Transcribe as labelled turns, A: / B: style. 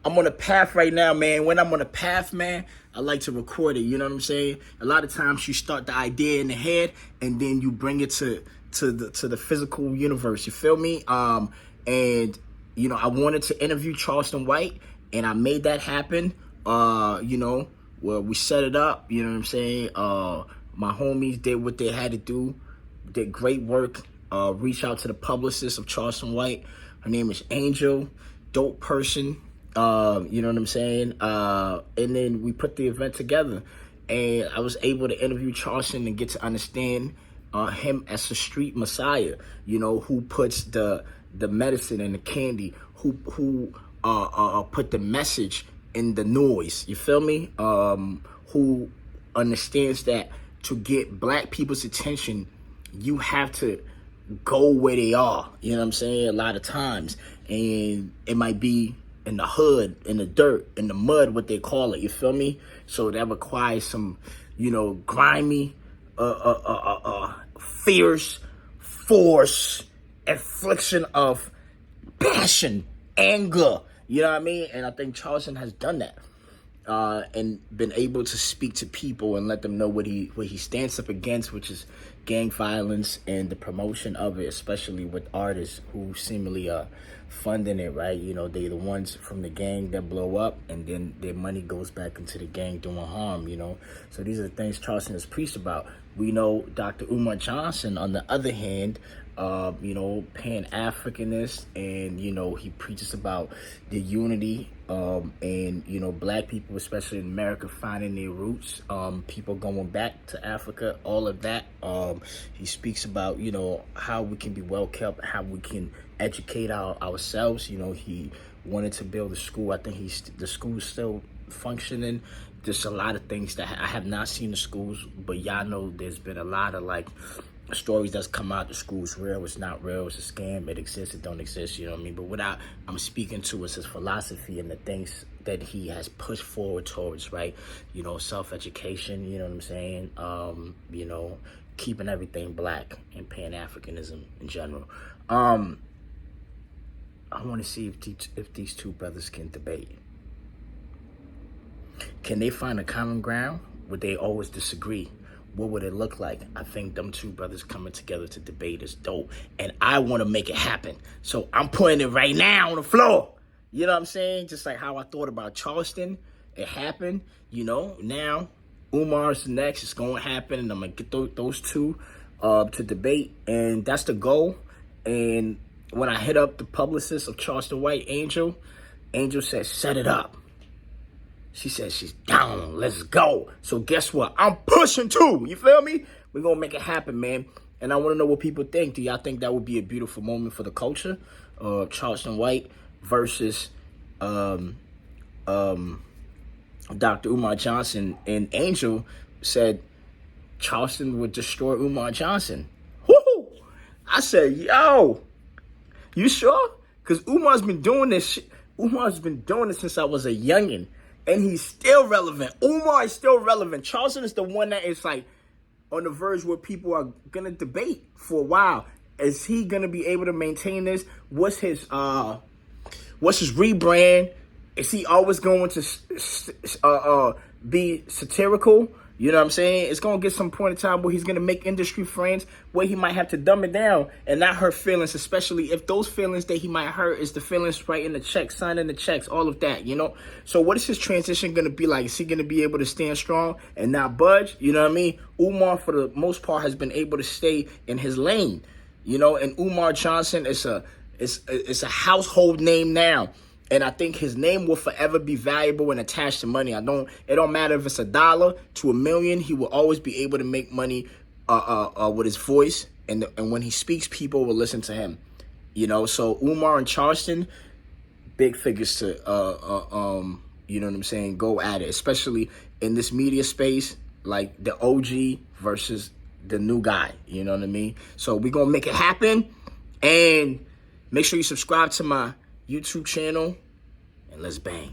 A: I'm on a path right now, man. When I'm on a path, man, I like to record it. You know what I'm saying? A lot of times you start the idea in the head and then you bring it to the physical universe. You feel me? And you know, I wanted to interview Charleston White, and I made that happen. You know, well, we set it up. You know what I'm saying? My homies did what they had to do. Did great work. Reach out to the publicist of Charleston White. Her name is Angel. Dope person. You know what I'm saying? And then we put the event together, and I was able to interview Charleston and get to understand him as a street messiah. You know, who puts the medicine and the candy, who put the message in the noise. You feel me? Who understands that to get black people's attention, you have to go where they are. You know what I'm saying? A lot of times, and it might be in the hood, in the dirt, in the mud, what they call it. You feel me? So that requires some, you know, grimy, fierce force, infliction of passion, anger. You know what I mean? And I think Charleston has done that, and been able to speak to people and let them know what he stands up against, which is gang violence and the promotion of it, especially with artists who seemingly are funding it, right? You know, they're the ones from the gang that blow up, and then their money goes back into the gang doing harm, you know? So these are the things Charleston has preached about. We know Dr. Umar Johnson, on the other hand, you know, Pan-Africanist, and, you know, he preaches about the unity, and, you know, black people, especially in America, finding their roots, people going back to Africa, all of that. He speaks about, you know, how we can be well kept, how we can educate ourselves. You know, he wanted to build a school. I think the school is still functioning. There's a lot of things that I have not seen the schools, but y'all know there's been a lot of like stories that's come out. The school's real, it's not real, it's a scam, it exists, it don't exist, you know what I mean? But what I'm speaking to is his philosophy and the things that he has pushed forward towards, right? You know, self-education, you know what I'm saying? You know, keeping everything black and Pan-Africanism in general. I want to see if these two brothers can debate. Can they find a common ground? Would they always disagree? What would it look like? I think them two brothers coming together to debate is dope. And I want to make it happen. So I'm putting it right now on the floor. You know what I'm saying? Just like how I thought about Charleston. It happened. You know, now Umar's next. It's going to happen. And I'm going to get those two to debate. And that's the goal. And when I hit up the publicist of Charleston White, Angel said, set it up. She said she's down. Let's go. So guess what? I'm pushing too. You feel me? We're going to make it happen, man. And I want to know what people think. Do y'all think that would be a beautiful moment for the culture? Charleston White versus Dr. Umar Johnson. And Angel said Charleston would destroy Umar Johnson. Woo! I said, yo, you sure? Because Umar's been doing this shit. Umar's been doing it since I was a youngin'. And he's still relevant. Umar is still relevant. Charleston is the one that is like on the verge where people are going to debate for a while. Is he going to be able to maintain this? What's his rebrand? Is he always going to be satirical? You know what I'm saying? It's going to get some point in time where he's going to make industry friends, where he might have to dumb it down and not hurt feelings, especially if those feelings that he might hurt is the feelings writing the checks, signing the checks, all of that, you know? So what is his transition going to be like? Is he going to be able to stand strong and not budge? You know what I mean? Umar, for the most part, has been able to stay in his lane, you know? And Umar Johnson is a household name now. And I think his name will forever be valuable and attached to money. It don't matter if it's $1 to $1 million. He will always be able to make money with his voice. And when he speaks, people will listen to him. You know, so Umar and Charleston, big figures to, you know what I'm saying, go at it. Especially in this media space, like the OG versus the new guy. You know what I mean? So we're going to make it happen. And make sure you subscribe to my YouTube channel, and let's bang.